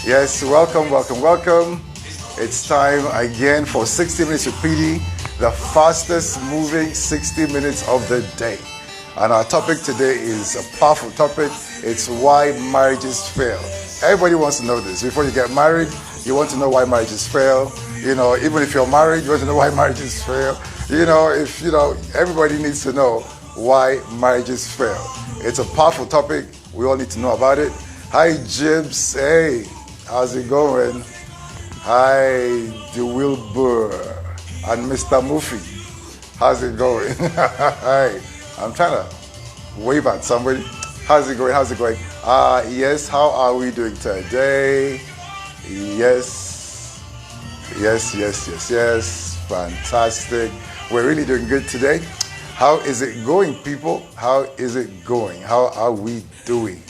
Yes, welcome, welcome, welcome. It's time again for 60 Minutes with PD, the fastest moving 60 minutes of the day. And our topic today is a powerful topic. It's why marriages fail. Everybody wants to know this. Before you get married, you want to know why marriages fail. You know, even if you're married, you want to know why marriages fail. Everybody needs to know why marriages fail. It's a powerful topic. We all need to know about it. Hi, Jibs. Hey, how's it going? Hi, the Wilbur and Mr. Murphy. How's it going? Hi. I'm trying to wave at somebody. How's it going? How's it going? Yes, how are we doing today? Yes. Fantastic. We're really doing good today. How is it going, people? How is it going? How are we doing?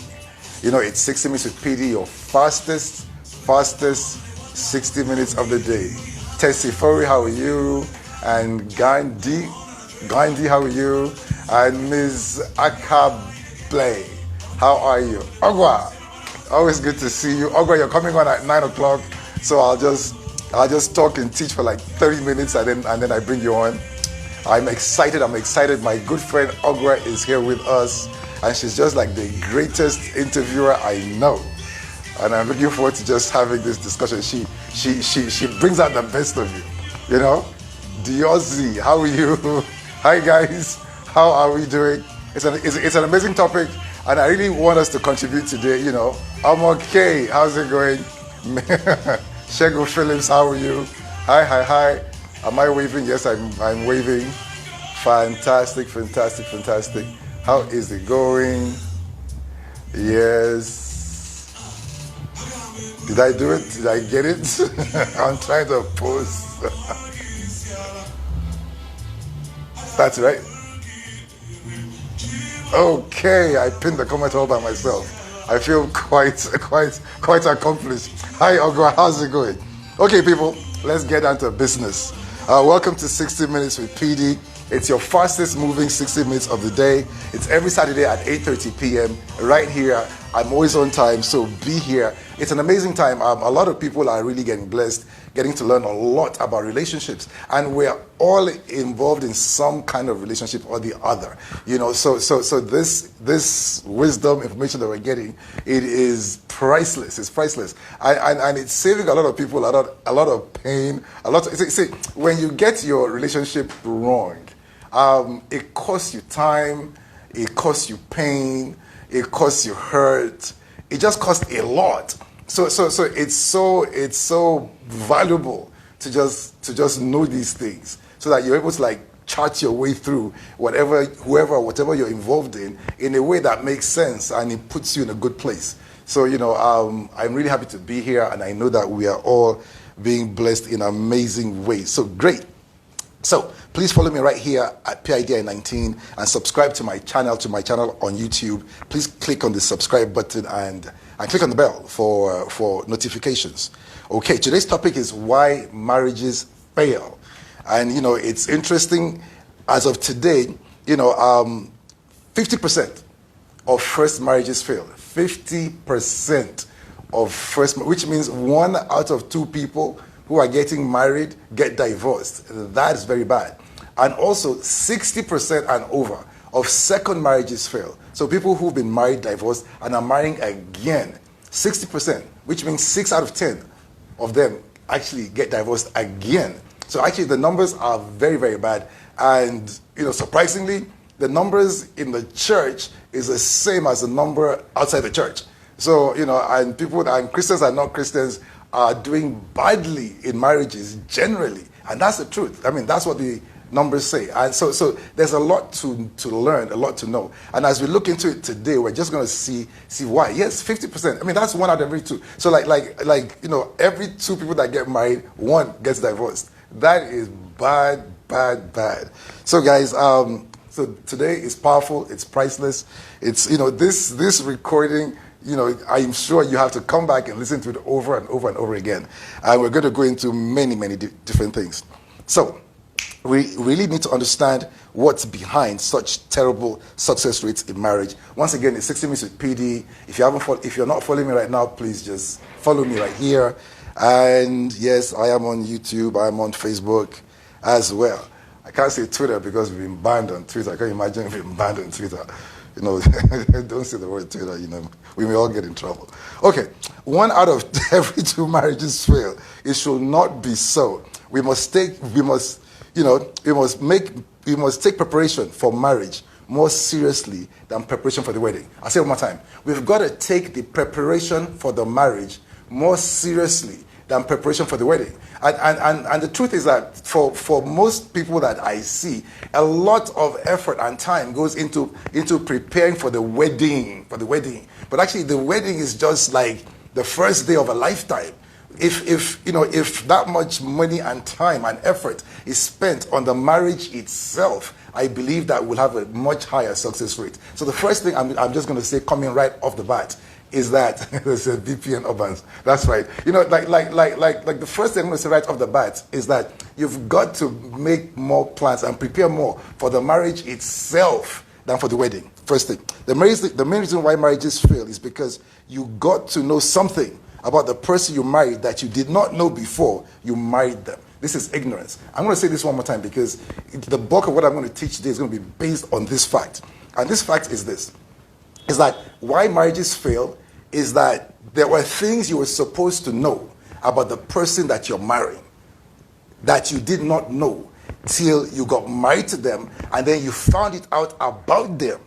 You know, it's 60 Minutes with PD, your fastest 60 minutes of the day. Tessie Fori, how are you? And Gandhi, how are you? And Ms. Akable, how are you? Ogwa, always good to see you. Ogwa, you're coming on at 9 o'clock, so I'll just talk and teach for like 30 minutes and then I bring you on. I'm excited. My good friend Ogwa is here with us, and she's just like the greatest interviewer I know. And I'm looking forward to just having this discussion. She brings out the best of you, you know? Diozzi, how are you? Hi guys, how are we doing? It's an amazing topic, and I really want us to contribute today, you know. I'm okay, how's it going? Shego Phillips, how are you? Hi. Am I waving? Yes, I'm waving. Fantastic. How is it going? Yes. Did I do it? Did I get it? I'm trying to post. That's right. Okay, I pinned the comment all by myself. I feel quite accomplished. Hi, Ogwa, how's it going? Okay, people, let's get down to business. Welcome to 60 Minutes with PD. It's your fastest moving 60 minutes of the day. It's every Saturday at 8:30 p.m. right here. I'm always on time, so be here. It's an amazing time. A lot of people are really getting blessed, getting to learn a lot about relationships, and we're all involved in some kind of relationship or the other. You know, so this wisdom, information that we're getting, it is priceless. It's priceless, and it's saving a lot of people a lot of pain. See, when you get your relationship wrong, it costs you time, it costs you pain, it costs you hurt. It just costs a lot. So it's so valuable to just know these things, so that you're able to like chart your way through whatever you're involved in a way that makes sense, and it puts you in a good place. So I'm really happy to be here, and I know that we are all being blessed in amazing ways. So great. So please follow me right here at PIDI19 and subscribe to my channel on YouTube. Please click on the subscribe button and click on the bell for notifications. Okay, today's topic is why marriages fail. And it's interesting. As of today, 50% of first marriages fail. 50% of first, which means 1 out of 2 people who are getting married get divorced. That is very bad. And also 60% and over of second marriages fail. So people who've been married, divorced, and are marrying again, 60%, which means 6 out of 10 of them actually get divorced again. So actually the numbers are very, very bad. And surprisingly, the numbers in the church is the same as the number outside the church. So, and people, and Christians and non-Christians are doing badly in marriages generally. And that's the truth. I mean, that's what the numbers say. And so there's a lot to learn, a lot to know. And as we look into it today, we're just going to see why. Yes, 50%. I mean, that's 1 out of every 2. So every 2 people that get married, 1 gets divorced. That is bad. So guys, so today is powerful. It's priceless. It's, this recording, I'm sure you have to come back and listen to it over and over and over again. And we're going to go into many, many different things. So we really need to understand what's behind such terrible success rates in marriage. Once again, it's 60 Minutes with PD. If you're not following me right now, please just follow me right here. And yes, I am on YouTube. I'm on Facebook as well. I can't say Twitter because we've been banned on Twitter. I can't imagine if we've been banned on Twitter. Don't say the word Twitter, we may all get in trouble. Okay, 1 out of every 2 marriages fail. It should not be so. We must take preparation for marriage more seriously than preparation for the wedding. I'll say it one more time. We've got to take the preparation for the marriage more seriously than preparation for the wedding. And the truth is that for most people that I see, a lot of effort and time goes into preparing for the wedding. But actually, the wedding is just like the first day of a lifetime. If that much money and time and effort is spent on the marriage itself, I believe that we'll have a much higher success rate. So the first thing I'm just going to say, coming right off the bat, is that there's a VPN Urbans. That's right. Like the first thing I'm going to say right off the bat is that you've got to make more plans and prepare more for the marriage itself than for the wedding. First thing. The main reason why marriages fail is because you got to know something about the person you married that you did not know before you married them. This is ignorance. I'm going to say this one more time because the bulk of what I'm going to teach today is going to be based on this fact. And this fact is this. Is that why marriages fail is that there were things you were supposed to know about the person that you're marrying that you did not know till you got married to them, and then you found it out about them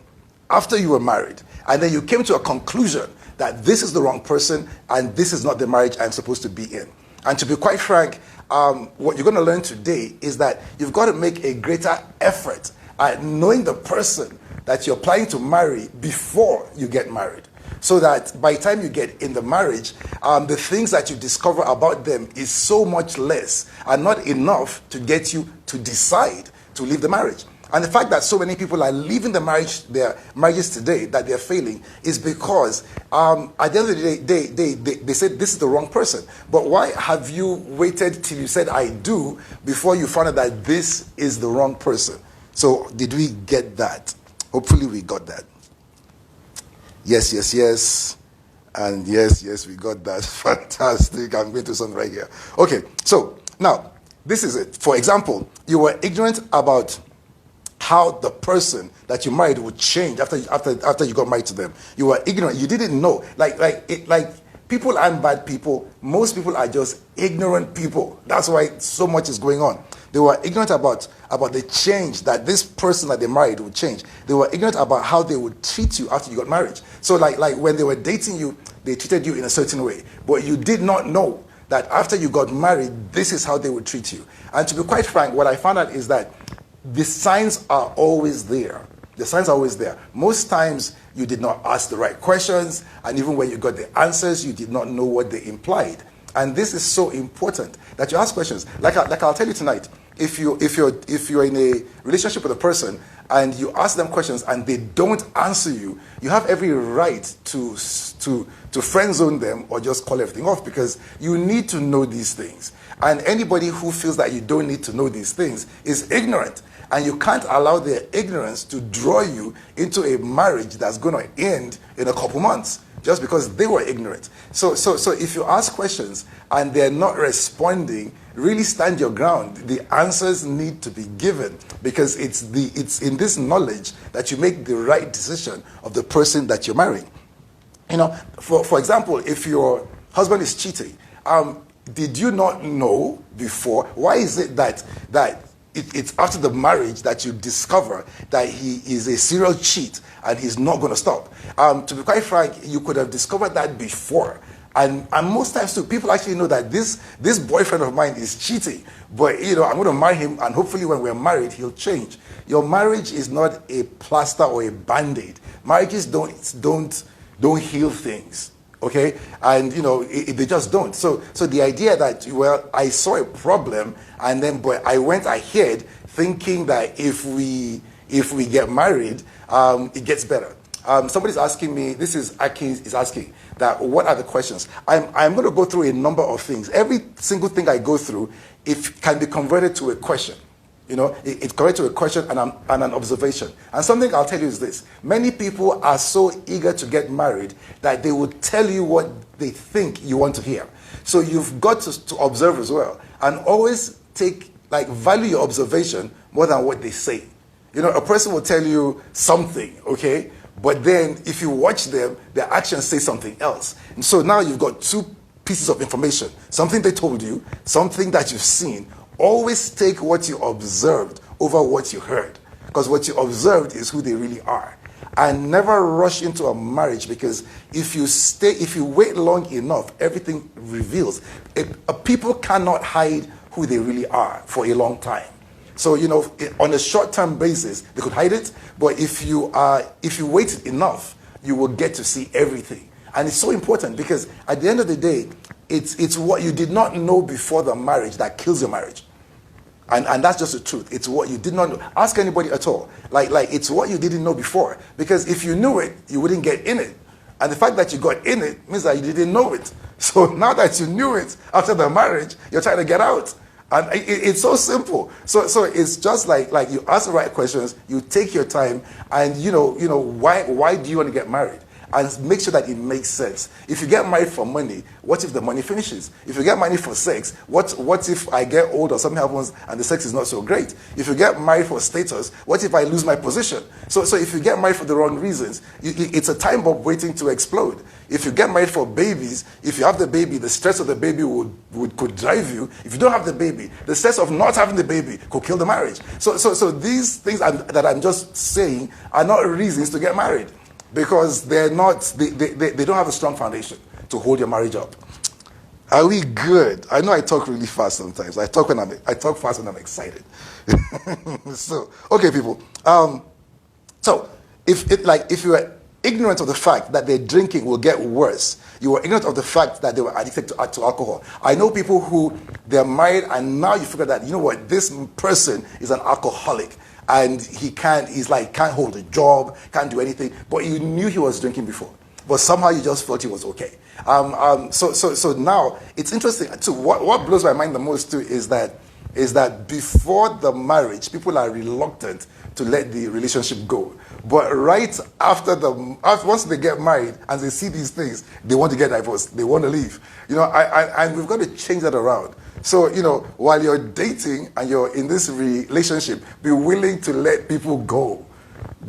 after you were married, and then you came to a conclusion that this is the wrong person and this is not the marriage I'm supposed to be in. And to be quite frank, what you're going to learn today is that you've got to make a greater effort at knowing the person that you're planning to marry before you get married. So that by the time you get in the marriage, the things that you discover about them is so much less and not enough to get you to decide to leave the marriage. And the fact that so many people are leaving their marriages today, that they're failing, is because at the end of the day, they said this is the wrong person. But why have you waited till you said I do before you found out that this is the wrong person? So did we get that? Hopefully we got that. Yes. And yes, we got that. Fantastic. I'm going to something right here. Okay, so now, this is it. For example, you were ignorant about how the person that you married would change after you got married to them. You were ignorant. You didn't know. Like people aren't bad people. Most people are just ignorant people. That's why so much is going on. They were ignorant about the change that this person that they married would change. They were ignorant about how they would treat you after you got married. So like when they were dating you, they treated you in a certain way. But you did not know that after you got married, this is how they would treat you. And to be quite frank, what I found out is that the signs are always there. The signs are always there. Most times, you did not ask the right questions, and even when you got the answers, you did not know what they implied. And this is so important that you ask questions. Like I'll tell you tonight, if you're in a relationship with a person and you ask them questions and they don't answer you, you have every right to friend zone them or just call everything off, because you need to know these things. And anybody who feels that you don't need to know these things is ignorant. And you can't allow their ignorance to draw you into a marriage that's going to end in a couple months just because they were ignorant. So if you ask questions and they're not responding, really stand your ground. The answers need to be given, because it's in this knowledge that you make the right decision of the person that you're marrying. For example, if your husband is cheating, did you not know before? Why is it that it's after the marriage that you discover that he is a serial cheat and he's not going to stop? To be quite frank, you could have discovered that before. And most times too, people actually know that this boyfriend of mine is cheating, but I'm going to marry him, and hopefully when we're married, he'll change. Your marriage is not a plaster or a band-aid. Marriages don't heal things. Okay, and they just don't. So the idea that, well, I saw a problem and then I went ahead thinking that if we get married, it gets better. Somebody's asking me. This is Aki is asking that what are the questions? I'm going to go through a number of things. Every single thing I go through, it can be converted to a question. It correlates to a question and an observation. And something I'll tell you is this. Many people are so eager to get married that they will tell you what they think you want to hear. So you've got to observe as well. And always value your observation more than what they say. A person will tell you something, okay? But then if you watch them, their actions say something else. And so now you've got two pieces of information. Something they told you, something that you've seen. Always take what you observed over what you heard. Because what you observed is who they really are. And never rush into a marriage, because if you wait long enough, everything reveals. People cannot hide who they really are for a long time. So, on a short-term basis, they could hide it. But if you wait enough, you will get to see everything. And it's so important, because at the end of the day, it's what you did not know before the marriage that kills your marriage. And that's just the truth. It's what you did not know. Ask anybody at all. Like it's what you didn't know before. Because if you knew it, you wouldn't get in it. And the fact that you got in it means that you didn't know it. So now that you knew it after the marriage, you're trying to get out. And it's so simple. So it's just like you ask the right questions, you take your time, and why do you want to get married? And make sure that it makes sense. If you get married for money, what if the money finishes? If you get married for sex, what if I get old or something happens and the sex is not so great? If you get married for status, what if I lose my position? So if you get married for the wrong reasons, it's a time bomb waiting to explode. If you get married for babies, if you have the baby, the stress of the baby could drive you. If you don't have the baby, the stress of not having the baby could kill the marriage. So these things that I'm just saying are not reasons to get married. Because they don't have a strong foundation to hold your marriage up. Are we good? I know I talk really fast sometimes. I talk fast when I'm excited. So, okay, people. So if you are ignorant of the fact that their drinking will get worse, you are ignorant of the fact that they were addicted to alcohol. I know people who they're married and now you figure that this person is an alcoholic. And he can't hold a job, can't do anything. But you knew he was drinking before. But somehow you just thought he was okay. So now, it's interesting, too. What blows my mind the most, too, is that before the marriage, people are reluctant to let the relationship go. But right after once they get married and they see these things, they want to get divorced. They want to leave. And we've got to change that around. So, while you're dating and you're in this relationship, be willing to let people go.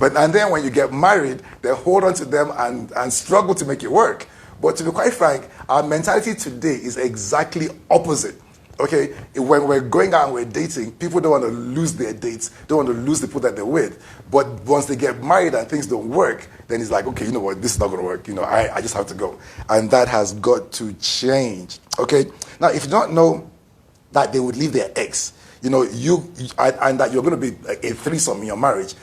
And then when you get married, they hold on to them and struggle to make it work. But to be quite frank, our mentality today is exactly opposite. Okay? When we're going out and we're dating, people don't want to lose their dates, don't want to lose the people that they're with. But once they get married and things don't work, then it's like, okay, you know what, this is not going to work. I just have to go. And that has got to change. Okay? Now, if you don't know that they would leave their ex, and that you're going to be a threesome in your marriage.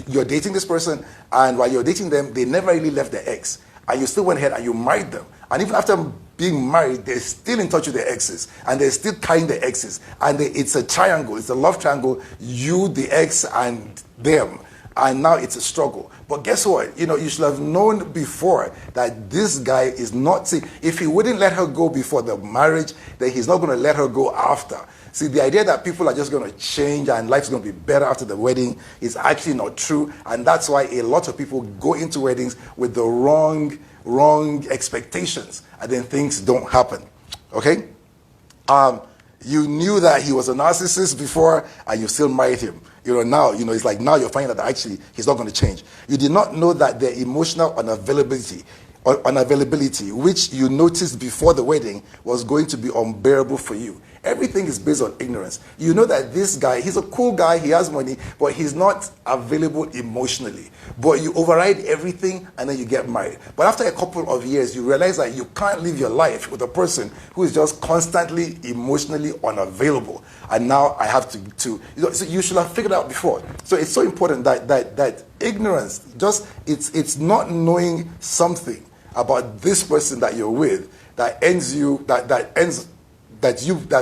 You're dating this person, and while you're dating them, they never really left their ex. And you still went ahead and you married them. And even after being married, they're still in touch with their exes. And they're still carrying their exes. And it's a triangle. It's a love triangle. You, the ex, and them. And now it's a struggle. But guess what? You should have known before that this guy is not... See, if he wouldn't let her go before the marriage, then he's not going to let her go after. See, the idea that people are just going to change and life's going to be better after the wedding is actually not true. And that's why a lot of people go into weddings with the wrong expectations. And then things don't happen. Okay? You knew that he was a narcissist before and you still married him. Now you're finding that actually he's not going to change. You did not know that their emotional unavailability, which you noticed before the wedding, was going to be unbearable for you. Everything is based on ignorance. You know that this guy, he's a cool guy, he has money, but he's not available emotionally. But you override everything and then you get married. But after a couple of years, you realize that you can't live your life with a person who is just constantly emotionally unavailable. And now I have to so you should have figured out before. So it's so important that ignorance, it's not knowing something about this person that you're with that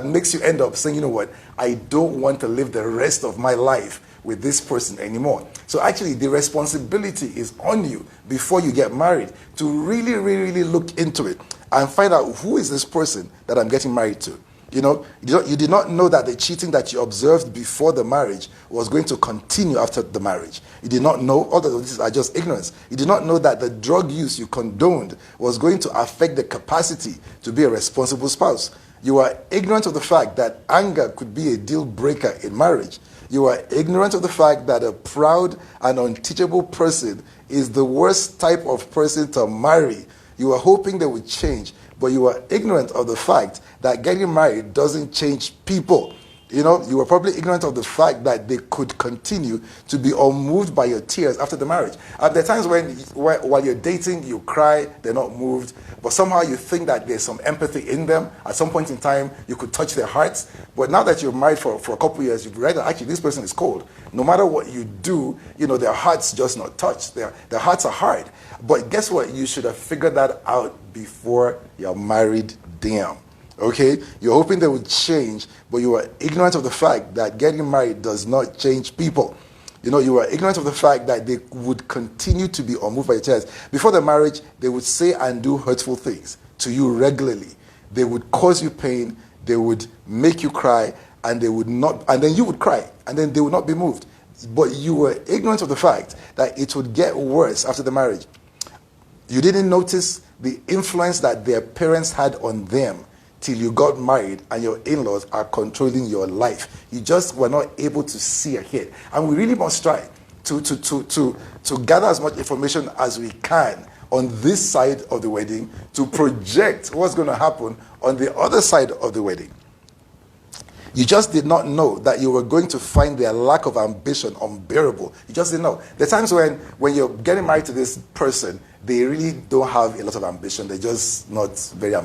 makes you end up saying, you know what, I don't want to live the rest of my life with this person anymore. So actually, the responsibility is on you before you get married to really, really, really look into it and find out who is this person that I'm getting married to. You did not know that the cheating that you observed before the marriage was going to continue after the marriage. You did not know, all of these are just ignorance. You did not know that the drug use you condoned was going to affect the capacity to be a responsible spouse. You are ignorant of the fact that anger could be a deal breaker in marriage. You are ignorant of the fact that a proud and unteachable person is the worst type of person to marry. You are hoping they would change, but you are ignorant of the fact that getting married doesn't change people. You were probably ignorant of the fact that they could continue to be unmoved by your tears after the marriage. And there are times while you're dating, you cry, they're not moved, but somehow you think that there's some empathy in them. At some point in time, you could touch their hearts. But now that you're married for a couple of years, you realize that actually this person is cold. No matter what you do, their hearts just not touched. Their hearts are hard. But guess what? You should have figured that out before you're married them. Okay? You're hoping they would change, but you are ignorant of the fact that getting married does not change people. You are ignorant of the fact that they would continue to be unmoved by your tears. Before the marriage, they would say and do hurtful things to you regularly. They would cause you pain, they would make you cry, and then you would cry, and then they would not be moved. But you were ignorant of the fact that it would get worse after the marriage. You didn't notice the influence that their parents had on them till you got married and your in-laws are controlling your life. You just were not able to see ahead. And we really must try to gather as much information as we can on this side of the wedding to project what's going to happen on the other side of the wedding. You just did not know that you were going to find their lack of ambition unbearable. You just didn't know. There are times when you're getting married to this person, they really don't have a lot of ambition. They're just not very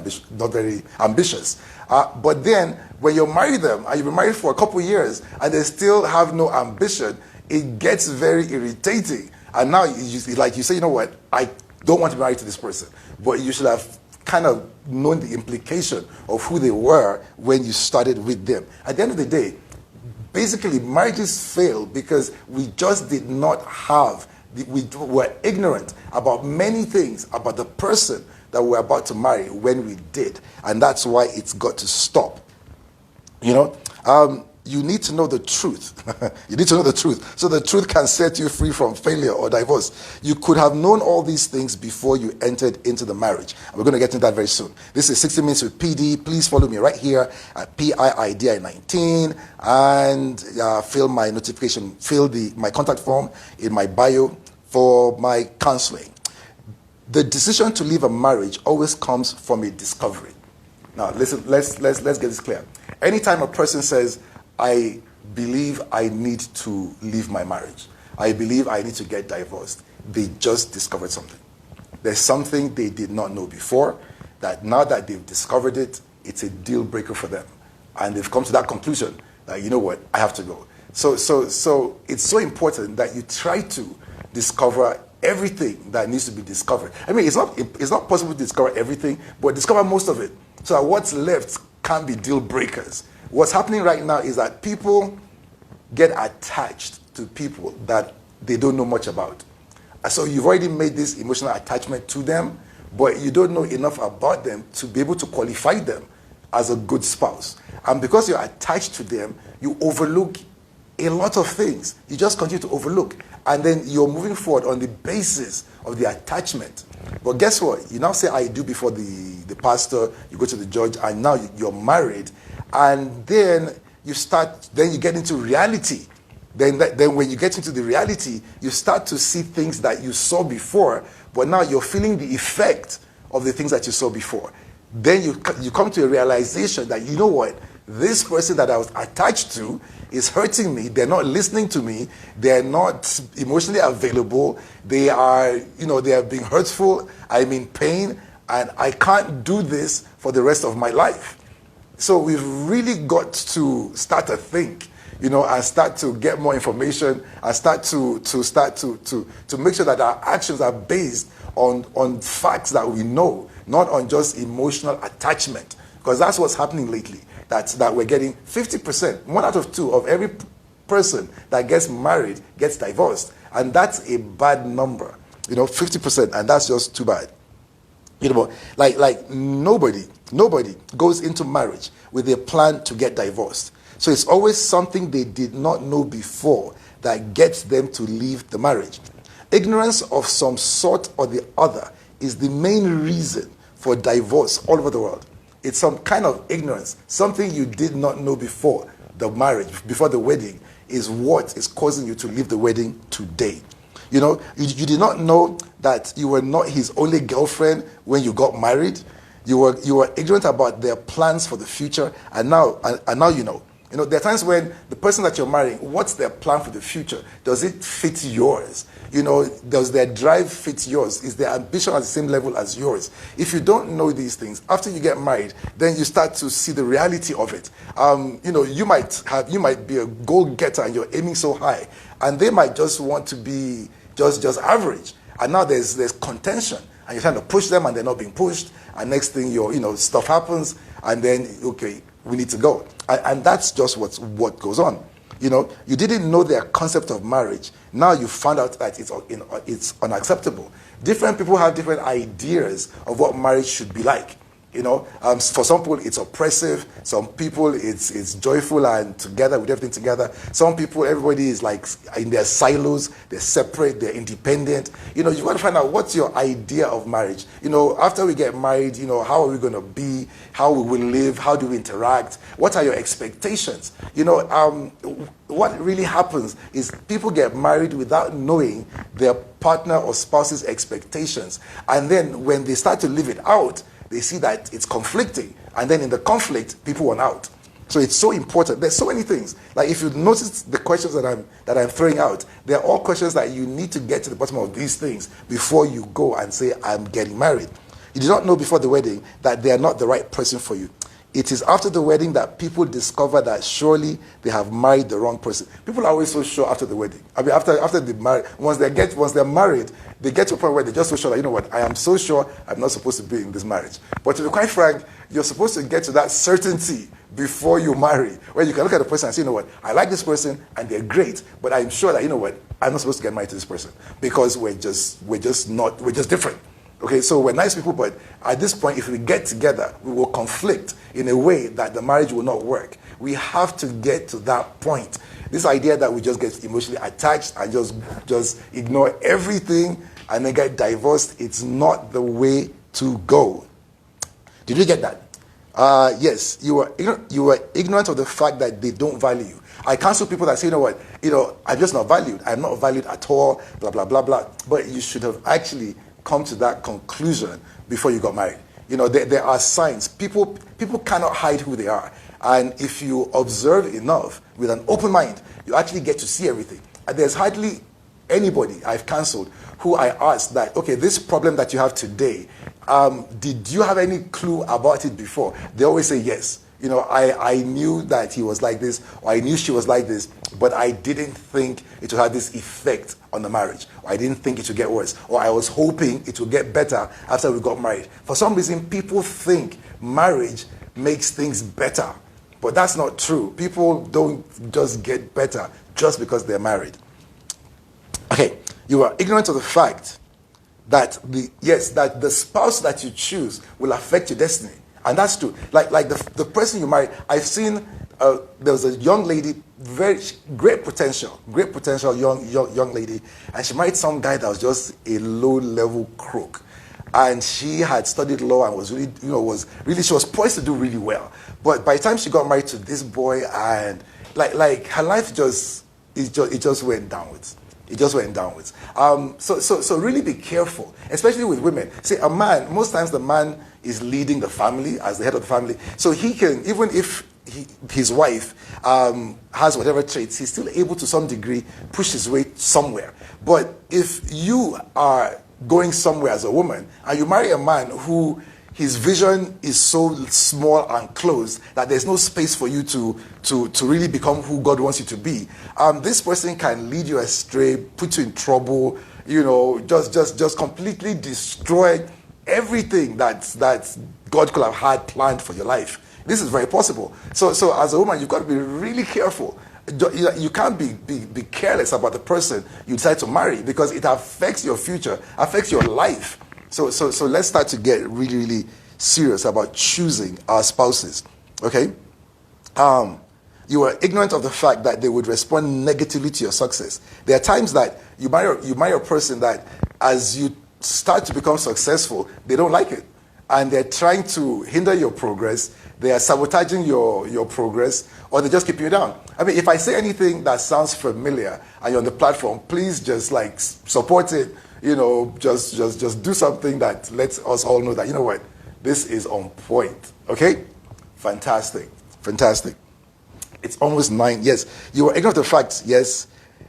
ambitious. But then, when you marry them, and you've been married for a couple of years, and they still have no ambition, it gets very irritating. And now, you say, you know what, I don't want to be married to this person. But you should have kind of known the implication of who they were when you started with them. At the end of the day, basically, marriages fail because we just did not have, we were ignorant about many things about the person that we were about to marry when we did. And that's why it's got to stop. You need to know the truth. You need to know the truth. So the truth can set you free from failure or divorce. You could have known all these things before you entered into the marriage. And we're going to get into that very soon. This is 60 Minutes with PD. Please follow me right here at PIIDI19 and fill my notification, my contact form in my bio for my counseling. The decision to leave a marriage always comes from a discovery. Now, listen, let's get this clear. Anytime a person says, I believe I need to leave my marriage, I believe I need to get divorced, they just discovered something. There's something they did not know before, that now that they've discovered it, it's a deal breaker for them. And they've come to that conclusion that, you know what, I have to go. So it's so important that you try to discover everything that needs to be discovered. I mean, it's not possible to discover everything, but discover most of it. So that what's left can't be deal breakers. What's happening right now is that people get attached to people that they don't know much about. So you've already made this emotional attachment to them, but you don't know enough about them to be able to qualify them as a good spouse. And because you're attached to them, you overlook a lot of things. You just continue to overlook. And then you're moving forward on the basis of the attachment. But guess what? You now say, I do before the pastor, you go to the judge, and now you're married. And then you get into reality. Then when you get into the reality, you start to see things that you saw before, but now you're feeling the effect of the things that you saw before. Then you come to a realization that, you know what, this person that I was attached to is hurting me. They're not listening to me. They're not emotionally available. They are being hurtful. I'm in pain, and I can't do this for the rest of my life. So we've really got to start to think, and start to get more information, and start to make sure that our actions are based on facts that we know, not on just emotional attachment. Because that's what's happening lately. That we're getting 50%, 1 out of 2 of every person that gets married gets divorced. And that's a bad number, 50%, and that's just too bad. Like nobody Nobody goes into marriage with a plan to get divorced. So it's always something they did not know before that gets them to leave the marriage. Ignorance of some sort or the other is the main reason for divorce all over the world. It's some kind of ignorance, something you did not know before the marriage, before the wedding, is what is causing you to leave the wedding today. You know, you did not know that you were not his only girlfriend when you got married. You were ignorant about their plans for the future, and now you know. You know, there are times when the person that you're marrying, what's their plan for the future? Does it fit yours? You know, does their drive fit yours? Is their ambition at the same level as yours? If you don't know these things, after you get married, then you start to see the reality of it. You know, you might be a goal-getter and you're aiming so high, and they might just want to be just average. And now there's contention, and you're trying to push them, and they're not being pushed. And next thing, stuff happens, and then okay, we need to go. And that's just what goes on. You know, you didn't know their concept of marriage. Now you found out that it's unacceptable. Different people have different ideas of what marriage should be like. You know, for some people it's oppressive. Some people it's joyful and together with everything together. Some people, everybody is like in their silos. They're separate. They're independent. You know, you want to find out what's your idea of marriage. You know, after we get married, you know, how are we going to be? How we will live? How do we interact? What are your expectations? You know, what really happens is people get married without knowing their partner or spouse's expectations, and then when they start to live it out, they see that it's conflicting, and then in the conflict, people want out. So it's so important. There's so many things. Like if you notice the questions that I'm throwing out, they're all questions that you need to get to the bottom of these things before you go and say, I'm getting married. You did not know before the wedding that they are not the right person for you. It is after the wedding that people discover that surely they have married the wrong person. People are always so sure after the wedding. I mean, after they marry, once they're married, they get to a point where they're just so sure that, you know what, I am so sure I'm not supposed to be in this marriage. But to be quite frank, you're supposed to get to that certainty before you marry, where you can look at the person and say, you know what, I like this person and they're great, but I'm sure that, you know what, I'm not supposed to get married to this person because we're just different. Okay, so we're nice people, but at this point, if we get together, we will conflict in a way that the marriage will not work. We have to get to that point. This idea that we just get emotionally attached and just ignore everything and then get divorced, it's not the way to go. Did you get that? Yes, you were ignorant of the fact that they don't value you. I counsel people that say, you know what, I'm just not valued. I'm not valued at all, blah, blah, blah, blah. But you should have actually come to that conclusion before you got married. You know, there are signs. People cannot hide who they are. And if you observe enough with an open mind, you actually get to see everything. And there's hardly anybody I've counseled who I asked that, okay, this problem that you have today, did you have any clue about it before? They always say yes. You know, I knew that he was like this, or I knew she was like this, but I didn't think it would have this effect on the marriage. Or I didn't think it would get worse. Or I was hoping it would get better after we got married. For some reason, people think marriage makes things better. But that's not true. People don't just get better just because they're married. Okay, you are ignorant of the fact that the spouse that you choose will affect your destiny. And that's true. Like the person you marry, I've seen there was a young lady, very great potential young lady, and she married some guy that was just a low-level crook. And she had studied law and was really, she was poised to do really well. But by the time she got married to this boy, and like her life it just went downwards. It just went downwards. So really be careful, especially with women. See, a man, most times the man is leading the family as the head of the family. So he can, even if his wife has whatever traits, he's still able to some degree push his way somewhere. But if you are going somewhere as a woman and you marry a man who his vision is so small and closed that there's no space for you to really become who God wants you to be, this person can lead you astray, put you in trouble, just completely destroy everything that God could have had planned for your life. This is very possible. So as a woman, you've got to be really careful. You can't be careless about the person you decide to marry, because it affects your future, affects your life. So let's start to get really, really serious about choosing our spouses. Okay? You are ignorant of the fact that they would respond negatively to your success. There are times that you marry a person that as you start to become successful, they don't like it. And they're trying to hinder your progress. They are sabotaging your progress, or they just keep you down. I mean, if I say anything that sounds familiar and you're on the platform, please just like support it. Just do something that lets us all know that, you know what, this is on point. Okay? Fantastic. It's almost 9. Yes, you are ignorant of the fact. Yes,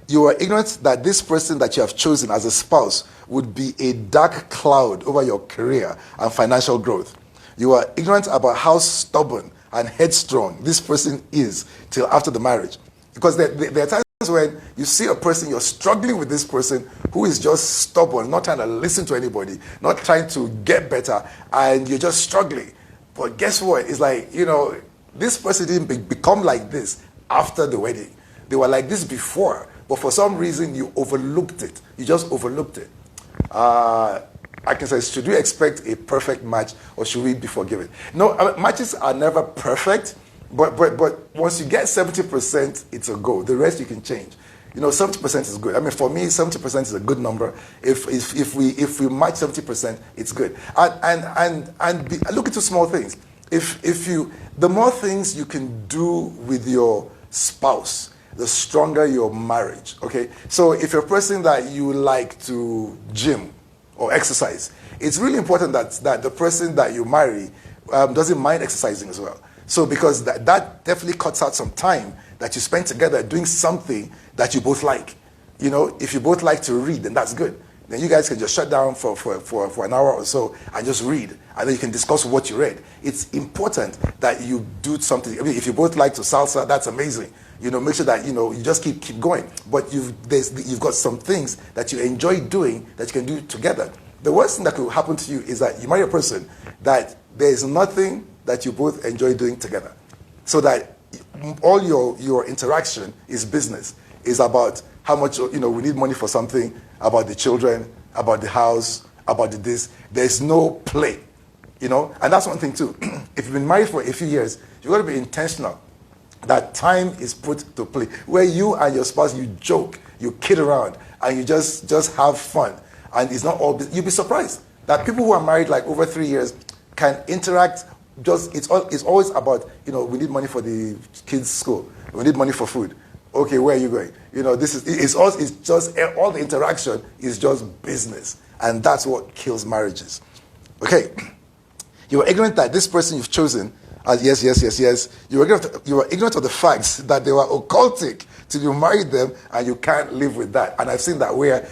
you are ignorant that this person that you have chosen as a spouse would be a dark cloud over your career and financial growth. You are ignorant about how stubborn and headstrong this person is till after the marriage. Because there are times when you see a person, you're struggling with this person who is just stubborn, not trying to listen to anybody, not trying to get better, and you're just struggling. But guess what? It's like, this person didn't become like this after the wedding. They were like this before, but for some reason you overlooked it. You just overlooked it. I can say, should we expect a perfect match, or should we be forgiven? No, matches are never perfect, but once you get 70%, it's a go. The rest you can change. 70% is good. I mean, for me, 70% is a good number. If we match 70%, it's good. And look into small things. The more things you can do with your spouse, the stronger your marriage. Okay, so if you're a person that you like to gym or exercise, it's really important that the person that you marry doesn't mind exercising as well. So because that definitely cuts out some time that you spend together doing something that you both like. If you both like to read, then that's good. Then you guys can just shut down for an hour or so and just read. And then you can discuss what you read. It's important that you do something. I mean, if you both like to salsa, that's amazing. Make sure that, you just keep going. But you've got some things that you enjoy doing that you can do together. The worst thing that could happen to you is that you marry a person that there is nothing that you both enjoy doing together. So that all your interaction is business. Is about how much, we need money for something, about the children, about the house, about this. There's no play, And that's one thing too. If you've been married for a few years, you've got to be intentional. That time is put to play. Where you and your spouse, you joke, you kid around, and you just have fun. And it's not all, you'll be surprised that people who are married like over 3 years can interact. It's always about, we need money for the kids' school. We need money for food. Okay, where are you going? It's just all the interaction is just business. And that's what kills marriages. Okay. You are ignorant that this person you've chosen, yes. You are ignorant of the facts that they were occultic till you married them, and you can't live with that. And I've seen that where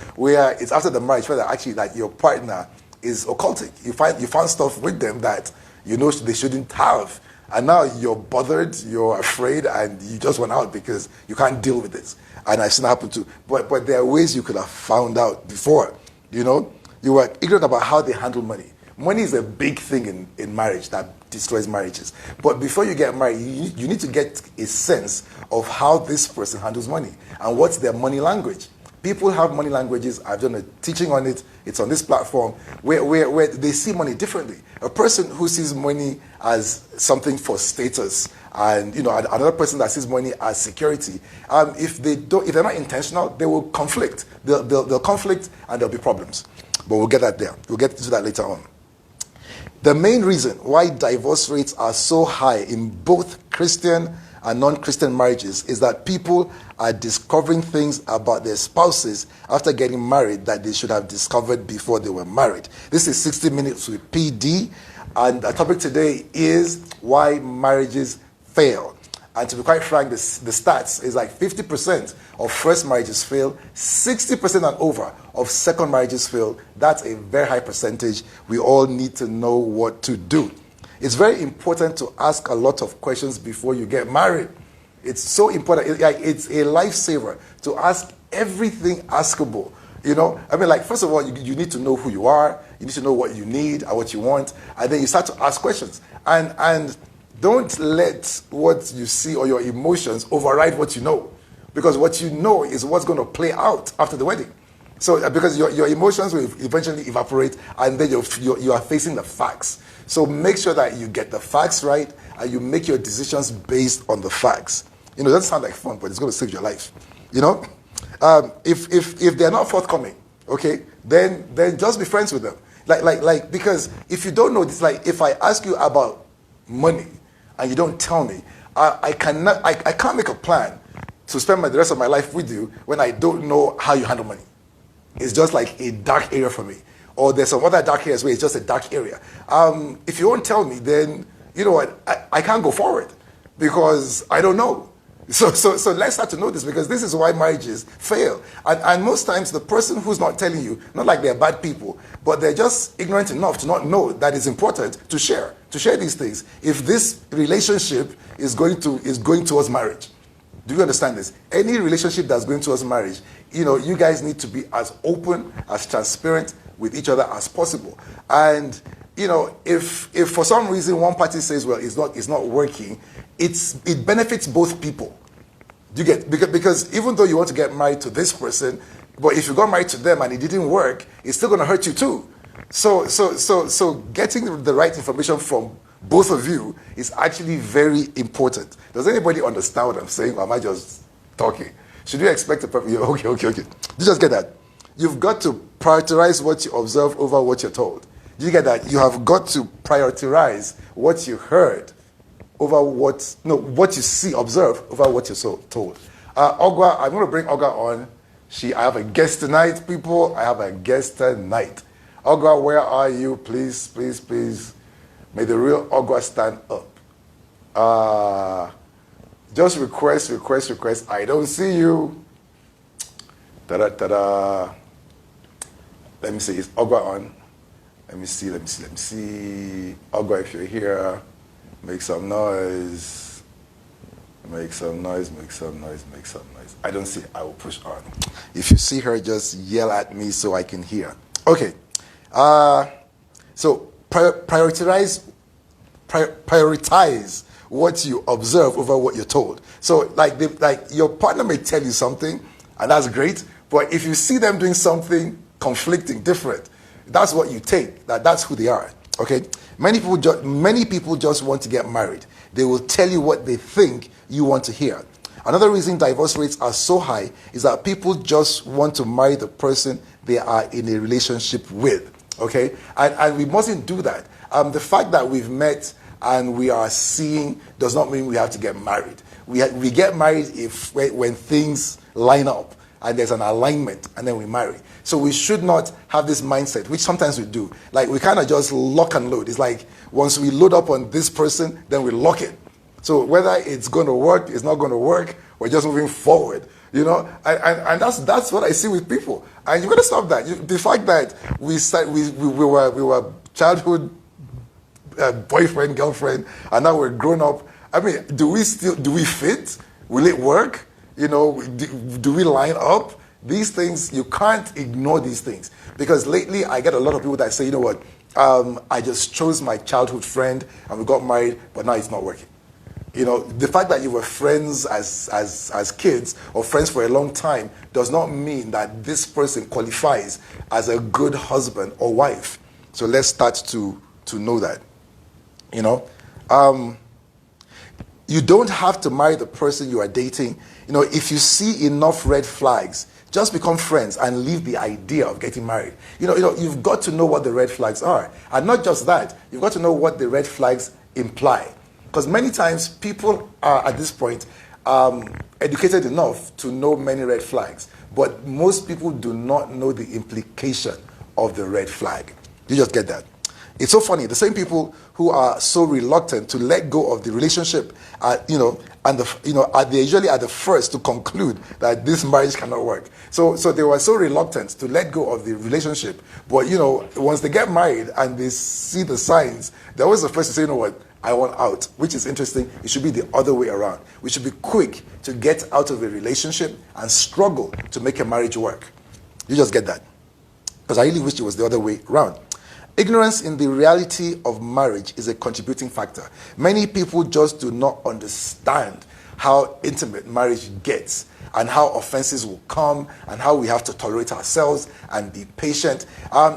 it's after the marriage where actually like your partner is occultic. You found stuff with them that they shouldn't have. And now you're bothered, you're afraid, and you just went out because you can't deal with this. And I've seen it happen too. But there are ways you could have found out before. You were ignorant about how they handle money. Money is a big thing in marriage that destroys marriages. But before you get married, you need to get a sense of how this person handles money and what's their money language. People have money languages. I've done a teaching on it. It's on this platform where they see money differently. A person who sees money as something for status, and another person that sees money as security. If they're not intentional, they will conflict. They'll conflict, and there'll be problems. But we'll get that there. We'll get to that later on. The main reason why divorce rates are so high in both Christian and non-Christian marriages is that people are discovering things about their spouses after getting married that they should have discovered before they were married. This is 60 Minutes with PD, and the topic today is why marriages fail. And to be quite frank, the stats is like 50% of first marriages fail, 60% and over of second marriages fail. That's a very high percentage. We all need to know what to do. It's very important to ask a lot of questions before you get married. It's so important. It's a lifesaver to ask everything askable. First of all, you need to know who you are. You need to know what you need and what you want. And then you start to ask questions. And don't let what you see or your emotions override what you know. Because what you know is what's going to play out after the wedding. So because your emotions will eventually evaporate, and then you are facing the facts. So make sure that you get the facts right and you make your decisions based on the facts. It doesn't sound like fun, but it's going to save your life. If they're not forthcoming, okay, then just be friends with them. Because if you don't know this, like if I ask you about money and you don't tell me, I can't make a plan to spend the rest of my life with you when I don't know how you handle money. It's just like a dark area for me. Or there's some other dark areas where it's just a dark area. If you won't tell me, then you know what, I can't go forward because I don't know. So let's start to know this, because this is why marriages fail. And most times the person who's not telling you, not like they're bad people, but they're just ignorant enough to not know that it's important to share these things. If this relationship is going towards marriage, do you understand this? Any relationship that's going towards marriage, you guys need to be as open, as transparent with each other as possible. And if for some reason one party says, well, it's not working, it benefits both people. Do you get? Because even though you want to get married to this person, but if you got married to them and it didn't work, it's still going to hurt you too. So getting the right information from both of you is actually very important. Does anybody understand what I'm saying, or am I just talking? Should you expect a perfect? Okay. You just get that. You've got to prioritize what you observe over what you're told. Do you get that? You have got to prioritize what you heard over what you see, observe over what you're told. Ogwa, I'm going to bring Ogwa on. I have a guest tonight, people. I have a guest tonight. Ogwa, where are you? Please. May the real Ogwa stand up. Just request. I don't see you. Ta-da. Let me see. Is Ogwa on? Let me see. Ogwa, if you're here, make some noise. Make some noise. I don't see. I will push on. If you see her, just yell at me so I can hear. Okay. So prioritize what you observe over what you're told. So like your partner may tell you something, and that's great. But if you see them doing something conflicting, different, that's what you take. That's who they are. Okay. Many people just want to get married. They will tell you what they think you want to hear. Another reason divorce rates are so high is that people just want to marry the person they are in a relationship with. Okay? And we mustn't do that. The fact that we've met and we are seeing does not mean we have to get married. We get married when things line up and there's an alignment, and then we marry. So we should not have this mindset, which sometimes we do. Like we kind of just lock and load. It's like once we load up on this person, then we lock it. So whether it's going to work, it's not going to work, we're just moving forward. And that's what I see with people. And you've got to stop that. The fact that we were childhood boyfriend, girlfriend, and now we're grown up. I mean, do we fit? Will it work? Do we line up? These things, you can't ignore these things. Because lately I get a lot of people that say, you know what, I just chose my childhood friend and we got married, but now it's not working. The fact that you were friends as kids or friends for a long time does not mean that this person qualifies as a good husband or wife. So let's start to know that. You don't have to marry the person you are dating. If you see enough red flags, just become friends and leave the idea of getting married. You've got to know what the red flags are. And not just that, you've got to know what the red flags imply. Because many times people are at this point educated enough to know many red flags. But most people do not know the implication of the red flag. You just get that. It's so funny. The same people who are so reluctant to let go of the relationship, they're usually at the first to conclude that this marriage cannot work. So they were so reluctant to let go of the relationship. But once they get married and they see the signs, they're always the first to say, you know what, I want out. Which is interesting. It should be the other way around. We should be quick to get out of a relationship and struggle to make a marriage work. You just get that. Because I really wish it was the other way around. Ignorance in the reality of marriage is a contributing factor. Many people just do not understand how intimate marriage gets. and how offenses will come and how we have to tolerate ourselves and be patient.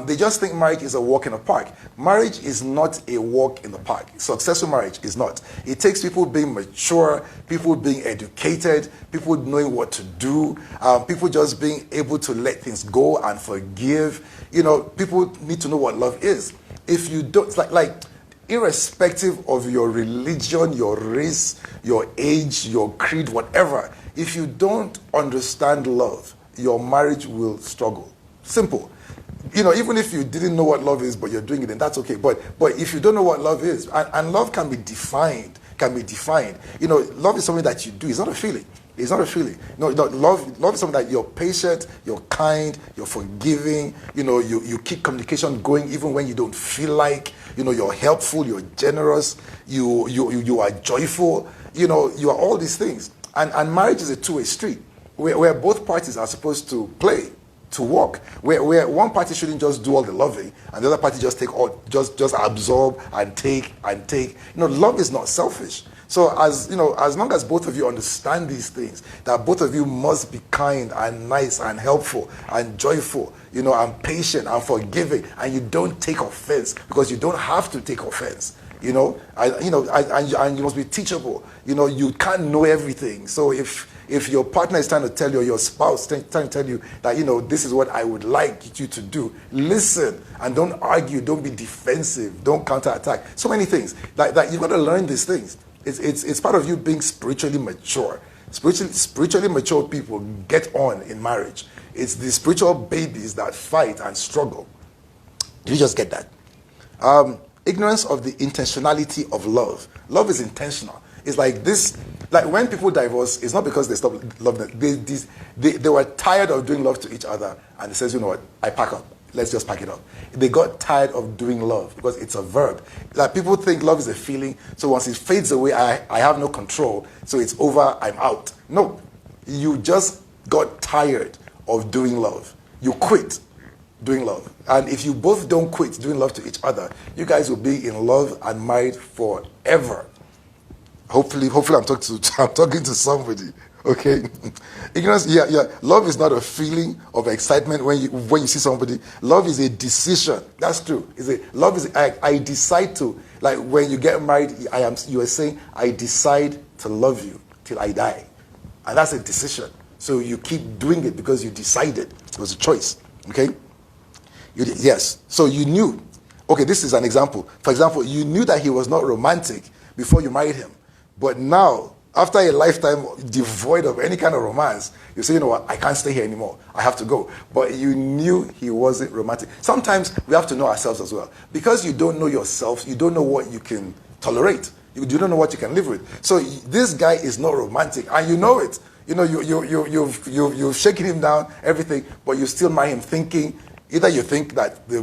They just think marriage is a walk in the park. Marriage is not a walk in the park. Successful marriage is not. It takes people being mature, people being educated, people knowing what to do, people just being able to let things go and forgive. People need to know what love is. If you don't, like irrespective of your religion, your race, your age, your creed, whatever, if you don't understand love, your marriage will struggle. Simple. Even if you didn't know what love is, but you're doing it, then that's okay. But if you don't know what love is, and love can be defined. Love is something that you do. It's not a feeling. It's not a feeling. No, love is something that you're patient, you're kind, you're forgiving. You keep communication going even when you don't feel like. You're helpful, you're generous, you are joyful. You are all these things. And marriage is a two-way street where both parties are supposed to play, to work. Where one party shouldn't just do all the loving and the other party just just absorb and take. Love is not selfish. So as long as both of you understand these things, that both of you must be kind and nice and helpful and joyful, and patient and forgiving, and you don't take offense because you don't have to take offense. And you must be teachable. You can't know everything. So if your partner is trying to tell you, or your spouse trying to tell you that, this is what I would like you to do, listen and don't argue, don't be defensive, don't counterattack. So many things. That you've got to learn these things. It's part of you being spiritually mature. Spiritually mature people get on in marriage. It's the spiritual babies that fight and struggle. Do you just get that? Ignorance of the intentionality of love. Love is intentional. It's like this. Like when people divorce, it's not because they stopped loving. They were tired of doing love to each other, and they says, you know what? I pack up. Let's just pack it up. They got tired of doing love because it's a verb. Like people think love is a feeling, so once it fades away, I have no control, so it's over, I'm out. No, you just got tired of doing love. You quit doing love. And if you both don't quit doing love to each other, you guys will be in love and married forever. Hopefully I'm talking to somebody. Okay, ignorance. Yeah. Love is not a feeling of excitement when you see somebody. Love is a decision. That's true. Love is I decide to, like when you get married. You are saying I decide to love you till I die, and that's a decision. So you keep doing it because you decided. It was a choice. Okay. Yes. So you knew. Okay, this is an example. For example, you knew that he was not romantic before you married him, but now, after a lifetime devoid of any kind of romance, you say, you know what, I can't stay here anymore. I have to go. But you knew he wasn't romantic. Sometimes we have to know ourselves as well. Because you don't know yourself, you don't know what you can tolerate. You don't know what you can live with. So this guy is not romantic, and you know it. You've shaken him down, everything, but you still marry him thinking, either you think that the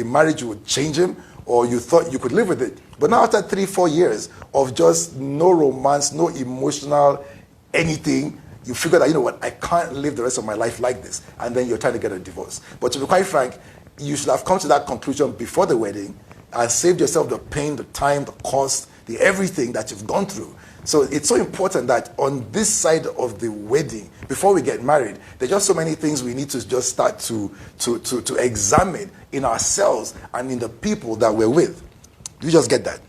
marriage would change him, or you thought you could live with it. But now after 3-4 years of just no romance, no emotional anything, you figure that, you know what, I can't live the rest of my life like this. And then you're trying to get a divorce. But to be quite frank, you should have come to that conclusion before the wedding and saved yourself the pain, the time, the cost, the everything that you've gone through. So it's so important that on this side of the wedding, before we get married, there's just so many things we need to just start to examine in ourselves and in the people that we're with. You just get that.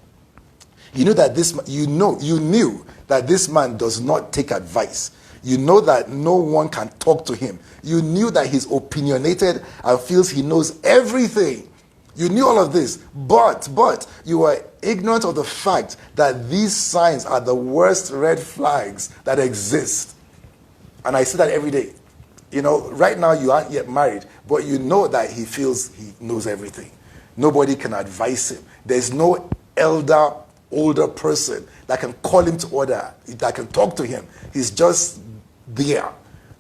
You knew that you knew that this man does not take advice. You know that no one can talk to him. You knew that he's opinionated and feels he knows everything. You knew all of this, but you were ignorant of the fact that these signs are the worst red flags that exist. And I see that every day. Right now you aren't yet married, but you know that he feels he knows everything. Nobody can advise him. There's no older person that can call him to order, that can talk to him. He's just there,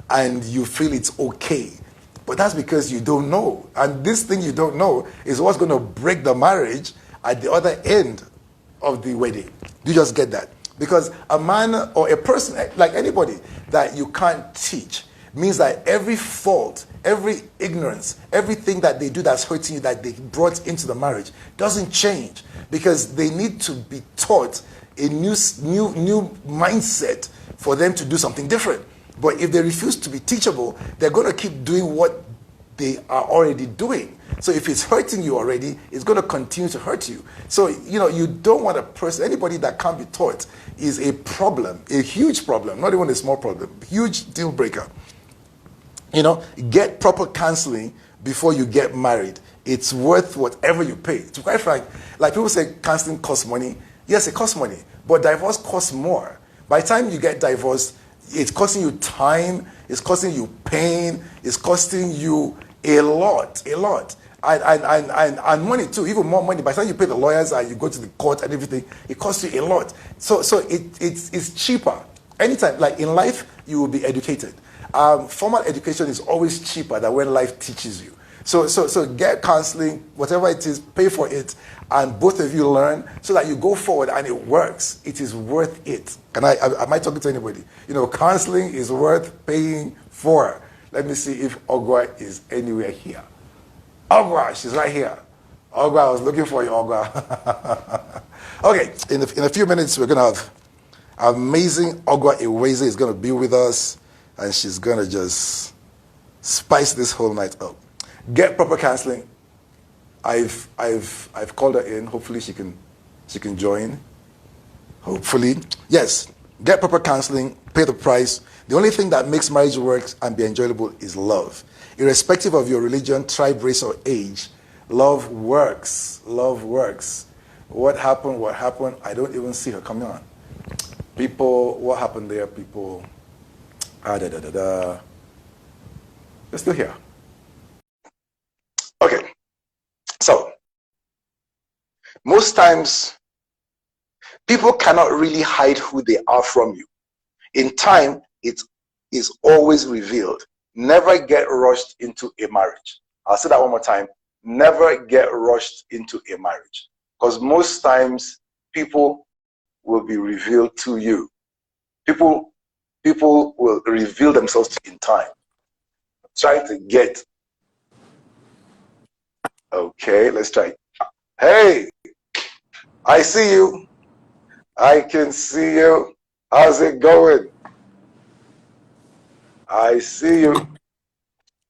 and you feel it's okay. But that's because you don't know. And this thing you don't know is what's going to break the marriage at the other end of the wedding. You just get that. Because a man or a person, like anybody, that you can't teach means that every fault, every ignorance, everything that they do that's hurting you, that they brought into the marriage, doesn't change. Because they need to be taught a new mindset for them to do something different. But if they refuse to be teachable, they're going to keep doing what they are already doing. So if it's hurting you already, it's going to continue to hurt you. So, you don't want a person, anybody that can't be taught is a problem, a huge problem, not even a small problem, huge deal breaker. Get proper counseling before you get married. It's worth whatever you pay. To be quite frank, like people say counseling costs money. Yes, it costs money, but divorce costs more. By the time you get divorced, it's costing you time, it's costing you pain, it's costing you a lot. And money too, even more money. By the time you pay the lawyers and you go to the court and everything, it costs you a lot. So it's cheaper. Anytime, like in life, you will be educated. Formal education is always cheaper than when life teaches you. So get counseling, whatever it is, pay for it, and both of you learn so that you go forward and it works. It is worth it. Am I talking to anybody? Counseling is worth paying for. Let me see if Ogwa is anywhere here. Ogwa, she's right here. Ogwa, I was looking for you, Ogwa. Okay, in a few minutes, we're going to have amazing Ogwa Iweze is going to be with us, and she's going to just spice this whole night up. Get proper counseling. I've called her in. Hopefully she can join. Hopefully. Yes. Get proper counseling, pay the price. The only thing that makes marriage work and be enjoyable is love. Irrespective of your religion, tribe, race, or age, love works. Love works. What happened? I don't even see her coming on. People, what happened there? People, They're still here. Okay. So, most times, people cannot really hide who they are from you. In time, it is always revealed. Never get rushed into a marriage. I'll say that one more time. Never get rushed into a marriage. Because most times, people will be revealed to you. People will reveal themselves in time. Try to get. Okay, let's try. Hey, I see you. I can see you. How's it going? I see you.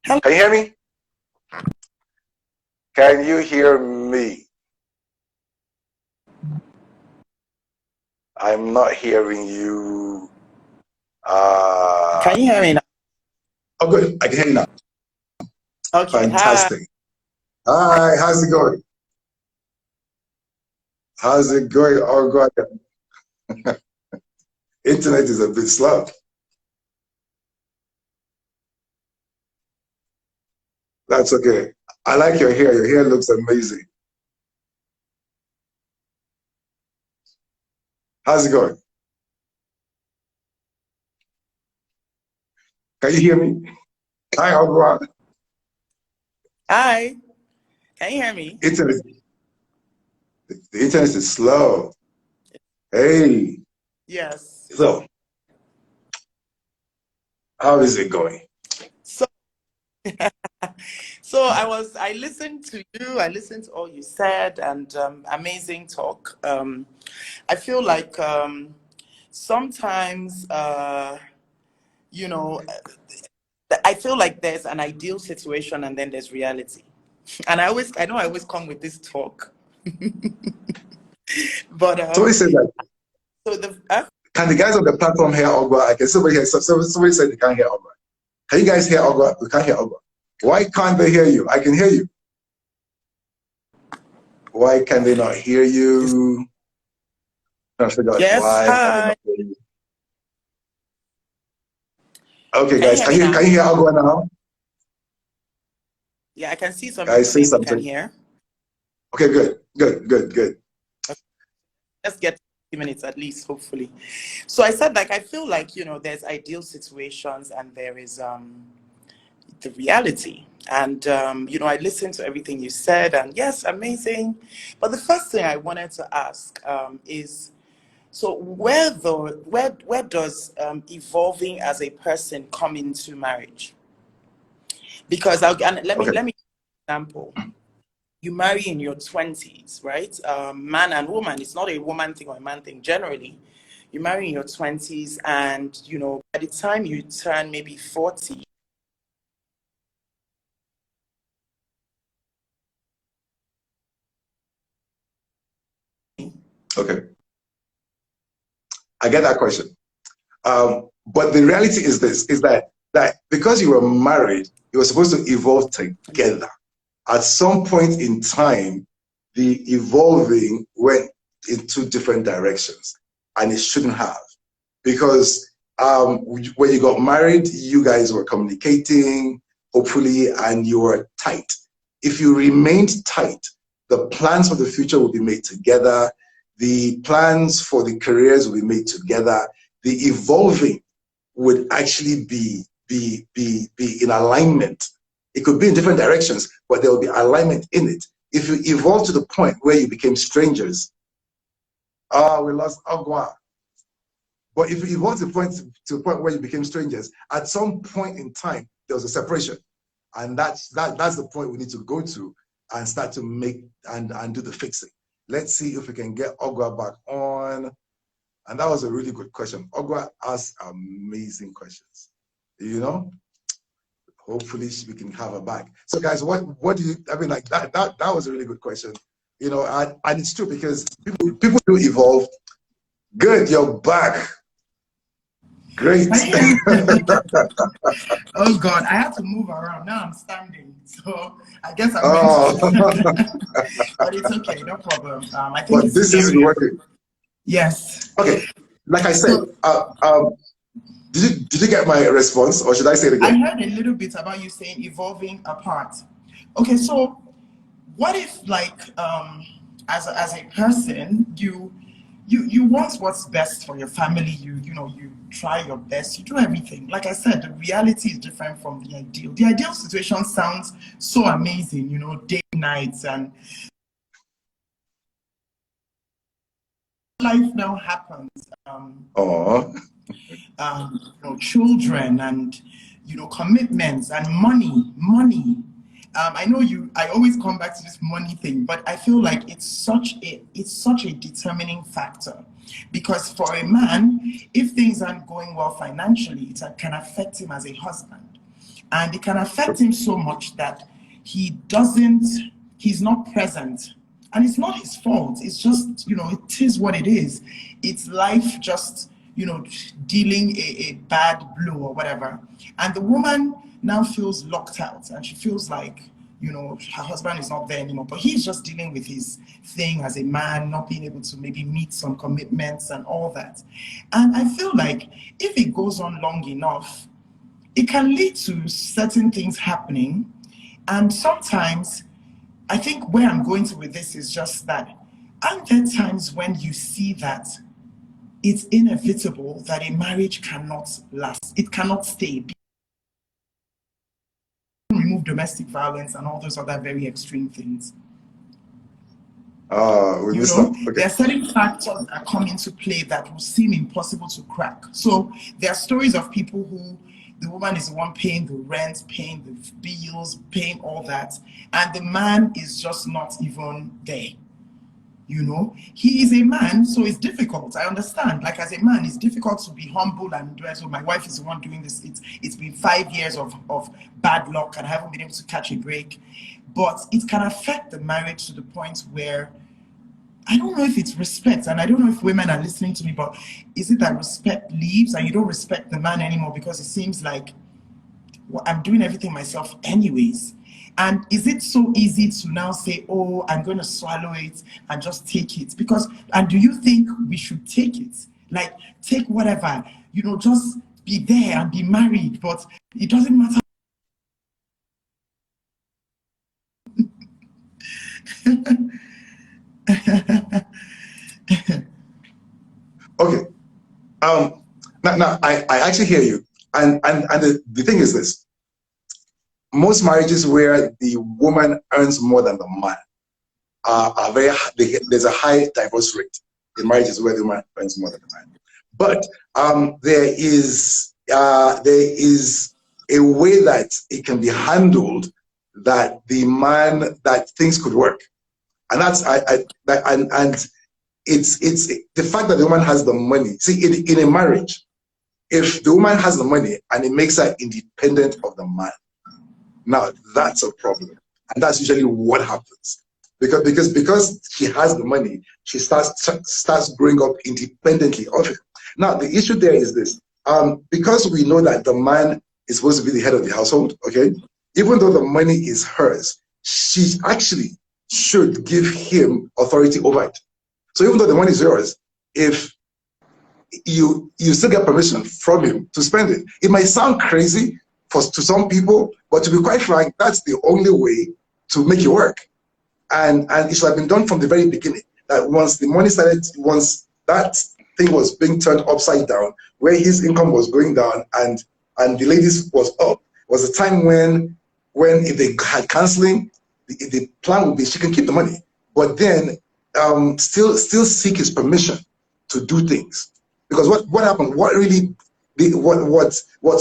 Can you hear me? Can you hear me? I'm not hearing you. Can you hear me now? Oh, good. I can hear you now. Okay. Fantastic. Hi, how's it going? How's it going? Oh, God. Internet is a bit slow. That's okay. I like your hair. Your hair looks amazing. How's it going? Can you hear me? Hi, Ogwa. Hi. Can you hear me? The internet is slow. Hey. Yes. So, how is it going? So I listened to you. I listened to all you said, and amazing talk. I feel like sometimes, you know, I feel like there's an ideal situation and then there's reality. And I know I always come with this talk. But Somebody said that. So can the guys on the platform hear Ogwa? I guess somebody said they can't hear Ogwa. Can you guys hear Ogwa? We can't hear Ogwa. Why can't they hear you? I can hear you. Why can they not hear you? I'm trying to figure out why can they not hear you. Okay, guys, can you hear Ogwa now? Yeah, I can see some guys say something. Can hear. Okay, good. Okay. Let's get 50 minutes at least, hopefully. So I said, like, I feel like, there's ideal situations and there is the reality. And, I listened to everything you said, and yes, amazing. But the first thing I wanted to ask is, so where does evolving as a person come into marriage? Because let me give you an example. You marry in your 20s, right? Man and woman. It's not a woman thing or a man thing. Generally, you marry in your 20s, and you know, by the time you turn maybe 40, Okay, I get that question. But the reality is this: is that because you were married, you were supposed to evolve together. At some point in time, the evolving went in two different directions, and it shouldn't have, because when you got married, you guys were communicating, hopefully, and you were tight. If you remained tight, the plans for the future will be made together. The plans for the careers will be made together. The evolving would actually be in alignment. It could be in different directions, but there will be alignment in it. If you evolve to the point where you became strangers, we lost Agua. But if you evolve to the point where you became strangers, at some point in time there was a separation, and that's the point we need to go to and start to make and do the fixing. Let's see if we can get Ogwa back on. And that was a really good question. Ogwa asked amazing questions. You know, hopefully we can have her back. So guys, what do you, I mean, like that was a really good question. You know, and it's true, because people do evolve. Good, you're back. Great. Oh God, I have to move around. Now I'm standing, so I guess I'm but it's okay, no problem. I think but this is working. Yes. Okay, like I said, did you get my response, or should I say it again? I heard a little bit about you saying evolving apart. Okay, so what if, like, as a person, you want what's best for your family, you know, you try your best, you do everything. Like I said, the reality is different from the ideal. The ideal situation sounds so amazing, you know, day, nights, and life now happens. You know, children, and you know, commitments, and money. I know I always come back to this money thing, but I feel like it's such a determining factor, because for a man, if things aren't going well financially, it can affect him as a husband, and it can affect him so much that he's not present. And it's not his fault. It's just, you know, it is what it is. It's life just, you know, dealing a bad blow or whatever. And the woman now feels locked out, and she feels like, you know, her husband is not there anymore, but he's just dealing with his thing as a man, not being able to maybe meet some commitments and all that. And I feel like if it goes on long enough, it can lead to certain things happening. And sometimes, I think where I'm going to with this is just that, aren't there times when you see that it's inevitable that a marriage cannot last, it cannot stay? Remove domestic violence and all those other very extreme things. We missed that. Okay. There are certain factors that come into play that will seem impossible to crack. So there are stories of people who the woman is the one paying the rent, paying the bills, paying all that, and the man is just not even there. You know, he is a man, so it's difficult. I understand. Like, as a man, it's difficult to be humble and do it. So my wife is the one doing this. It's been 5 years of bad luck, and I haven't been able to catch a break. But it can affect the marriage to the point where, I don't know if it's respect, and I don't know if women are listening to me, but is it that respect leaves and you don't respect the man anymore because it seems like, well, I'm doing everything myself anyways? And is it so easy to now say, oh, I'm going to swallow it and just take it? Because, and do you think we should take it? Like, take whatever, you know, just be there and be married, but it doesn't matter. Okay. Now I actually hear you, and the thing is this: most marriages where the woman earns more than the man are very high. There's a high divorce rate in marriages where the woman earns more than the man. But there is a way that it can be handled, that the man, that things could work, and that's and it's the fact that the woman has the money. See, in a marriage, if the woman has the money and it makes her independent of the man, now that's a problem. And that's usually what happens. Because she has the money, she starts growing up independently of it. Now the issue there is this. Because we know that the man is supposed to be the head of the household, okay? Even though the money is hers, she actually should give him authority over it. So even though the money is yours, if you still get permission from him to spend it. It might sound crazy to some people, but to be quite frank, that's the only way to make it work. And it should have been done from the very beginning. That once the money started, once that thing was being turned upside down, where his income was going down and the ladies was up, was a time when if they had counseling, the plan would be she can keep the money, but then still seek his permission to do things. Because what happened? What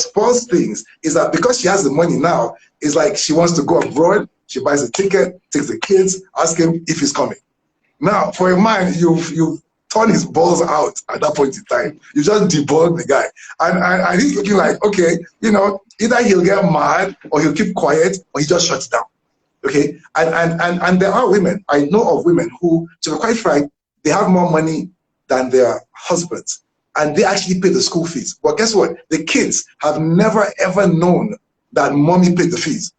spoils things is that because she has the money now, it's like she wants to go abroad. She buys a ticket, takes the kids, asks him if he's coming. Now, for a man, you've torn his balls out at that point in time. You just debug the guy, and he's looking like, okay, either he'll get mad or he'll keep quiet or he just shuts down. Okay, and there are women, I know of women who, to be quite frank, they have more money than their husbands, and they actually pay the school fees. But guess what? The kids have never ever known that mommy paid the fees,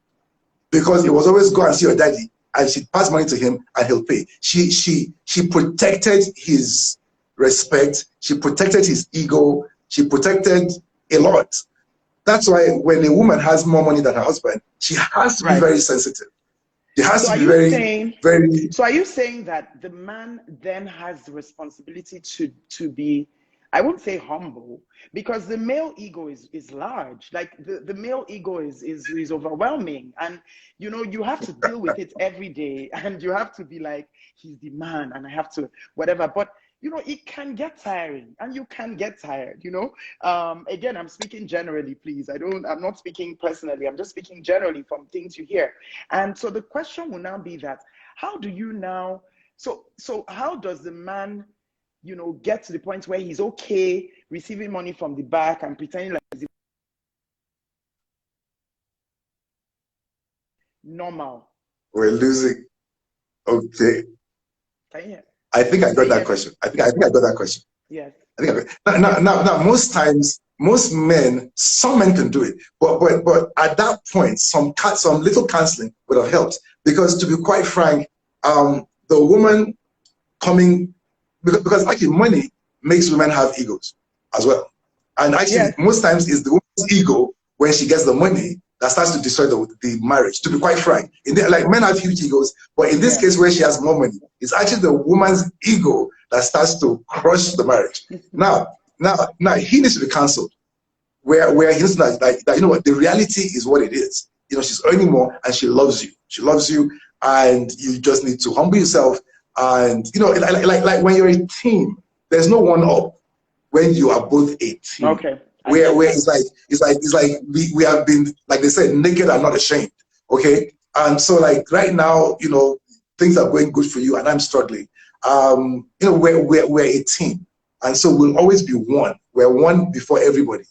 because it was always go and see your daddy, and she'd pass money to him and he'll pay. She protected his respect, she protected his ego, she protected a lot. That's why when a woman has more money than her husband, she has to be very sensitive. It has to be very. So are you saying that the man then has the responsibility to be, I wouldn't say humble, because the male ego is large. Like the male ego is overwhelming, and you have to deal with it every day, and you have to be like, he's the man, and I have to whatever. But it can get tiring, and you can get tired. Again, I'm speaking generally, please. I'm not speaking personally. I'm just speaking generally from things you hear. And so the question will now be that, how do you now? So how does the man, get to the point where he's okay receiving money from the back and pretending like it's normal? We're losing. Okay. Can you hear? I think I got that question. I think I got that question. Yes. I think now, most times, most men, some men can do it, but at that point, some little counseling would have helped, because to be quite frank, the woman coming, because actually money makes women have egos as well, and actually most times it's the woman's ego when she gets the money that starts to destroy the marriage, to be quite frank. Like men have huge egos, but in this case where she has more money, it's actually the woman's ego that starts to crush the marriage. Now he needs to be cancelled. Where he needs to that the reality is what it is. She's earning more and she loves you. She loves you, and you just need to humble yourself. And like when you're a team, there's no one up when you are both a team. Okay. Where it's like we have been, like they said, naked and not ashamed. Okay, and so like right now, things are going good for you, and I'm struggling. We're a team, and so we'll always be one. We're one before everybody.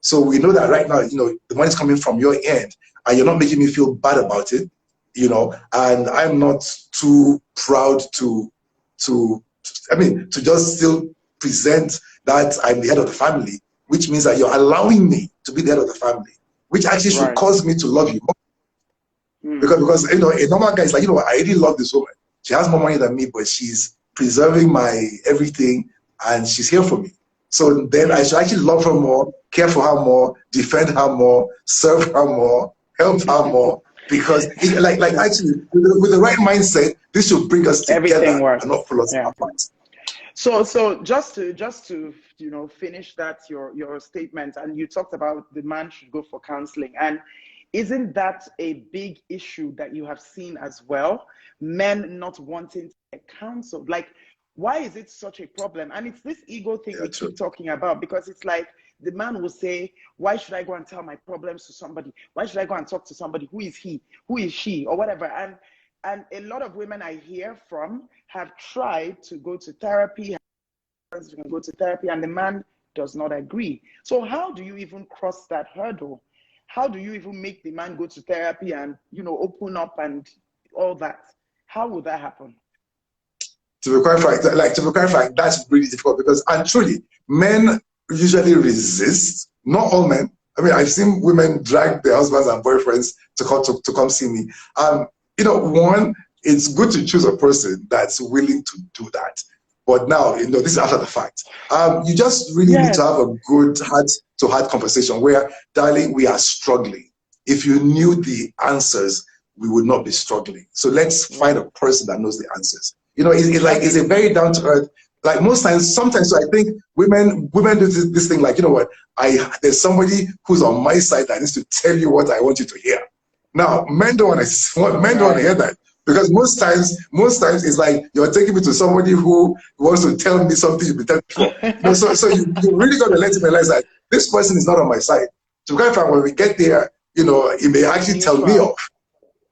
So we know that right now, the money's coming from your end, and you're not making me feel bad about it. And I'm not too proud to just still present that I'm the head of the family, which means that you're allowing me to be the head of the family, which actually should cause me to love you more. Because a normal guy is like, I already love this woman. She has more money than me, but she's preserving my everything, and she's here for me. So then I should actually love her more, care for her more, defend her more, serve her more, help her more. Because actually, with the right mindset, this should bring us together and not pull us apart. So just to finish that your statement, and you talked about the man should go for counseling, and isn't that a big issue that you have seen as well? Men not wanting to get counseled. Like, why is it such a problem? And it's this ego thing we keep talking about, because it's like the man will say, why should I go and tell my problems to somebody? Why should I go and talk to somebody? Who is he? Who is she? Or whatever. And and a lot of women I hear from have tried to go to therapy, can go to therapy, and the man does not agree. So how do you even cross that hurdle? How do you even make the man go to therapy and, you know, open up and all that? How would that happen? To be quite frank, that's really difficult because, and truly, men usually resist. Not all men. I mean, I've seen women drag their husbands and boyfriends to come see me. You know, one, it's good to choose a person that's willing to do that. But now, you know, this is after the fact. You just really need to have a good heart-to-heart conversation where, darling, we are struggling. If you knew the answers, we would not be struggling. So let's find a person that knows the answers. You know, it's a very down to earth. Like sometimes so I think women do this thing like, you know what, there's somebody who's on my side that needs to tell you what I want you to hear. Now, men don't want to hear that. Because most times it's like you're taking me to somebody who wants to tell me something you've been telling me before. So you really got to let him realize that this person is not on my side. So when we get there, you know, he may actually tell me off.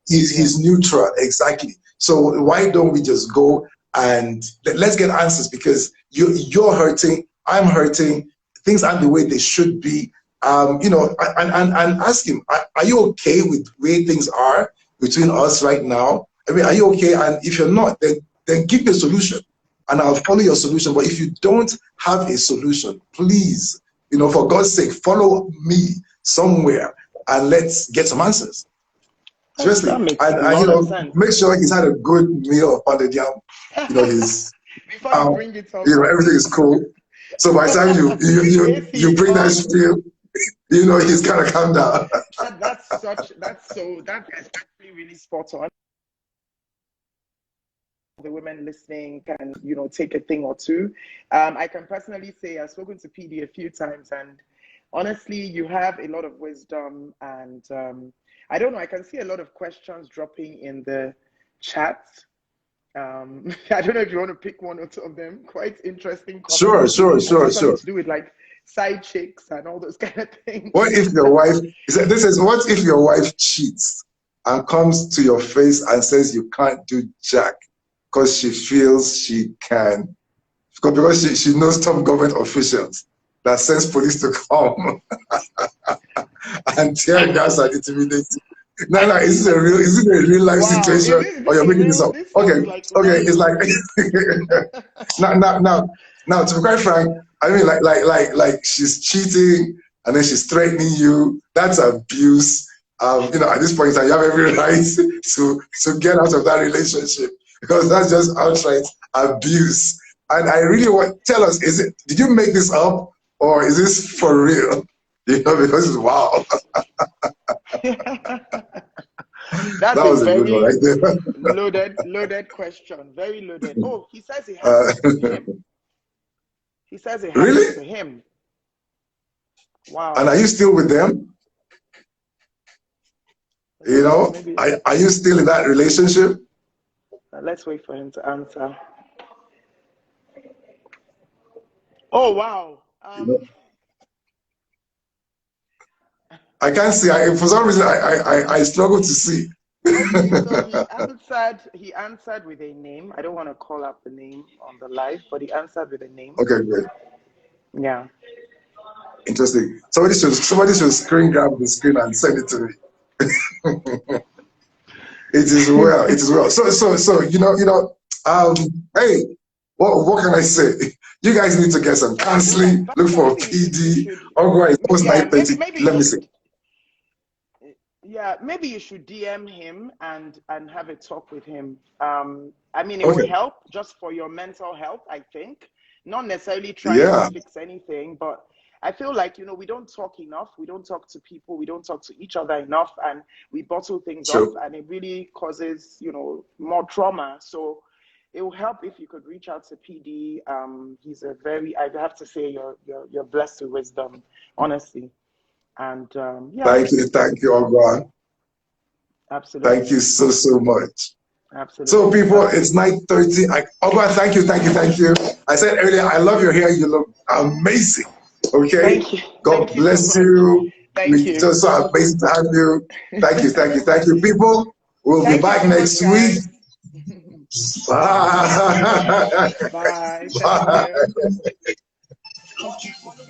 He's neutral, exactly. So why don't we just go and let's get answers, because you're hurting, I'm hurting, things aren't the way they should be. You know, and ask him, are you okay with the way things are between us right now? I mean, are you okay? And if you're not, then give me a solution and I'll follow your solution. But if you don't have a solution, please, you know, for God's sake, follow me somewhere and let's get some answers. Seriously. And you know, make sure he's had a good meal of pounded yam. You know, he's, before you bring it up, you know, everything is cool. So by the time you bring that spiel, you know, he's kind of calmed down. That's actually really spot on. The women listening can, you know, take a thing or two. I can personally say I've spoken to PD a few times, and honestly, you have a lot of wisdom, and I don't know, I can see a lot of questions dropping in the chat. I don't know if you want to pick one or two of them. Quite interesting. Sure. To do with like side chicks and all those kind of things. What if your wife, what if your wife cheats and comes to your face and says you can't do jack because she feels she can, because she knows some government officials that sends police to come and tear gas and intimidate you? No, is it a real life situation, or you're making this up? Okay, it's like now to be quite frank, I mean, like she's cheating and then she's threatening you. That's abuse. You know, at this point in time, you have every right to get out of that relationship, because that's just outright abuse. And I really want, tell us, did you make this up or is this for real? You know, because it's wow. That's that was a very good one right there. loaded question. Very loaded. Oh, he says it happened to him. He says it happened to him. Wow. And are you still with them? You know, are you still in that relationship? Let's wait for him to answer. Oh, wow. I can't see. For some reason, I struggle to see. So he answered with a name. I don't want to call out the name on the live, but he answered with a name. Okay, great. Yeah. Interesting. Somebody should screen grab the screen and send it to me. It is well. It is well. So you know. Hey, what can I say? You guys need to get some counseling. Look for a PD. Otherwise, it's 9:30. Let me see. Yeah, maybe you should DM him and have a talk with him. I mean, it will help just for your mental health, I think. Not necessarily trying to fix anything, but I feel like, you know, we don't talk enough. We don't talk to people. We don't talk to each other enough, and we bottle things up, and it really causes, you know, more trauma. So it will help if you could reach out to PD. He's a very, I have to say, you're blessed with wisdom, honestly. And yeah. Thank you, Ogwa. Absolutely. Thank you so much. Absolutely. So people, it's 9:30. Ogwa, thank you. I said earlier, I love your hair. You look amazing. Okay. Thank you. God bless you. Thank you. Just so amazing to have you. Thank you. People, We'll be Thank you back so much, next week. guys. Bye. Bye. Thank Bye. you.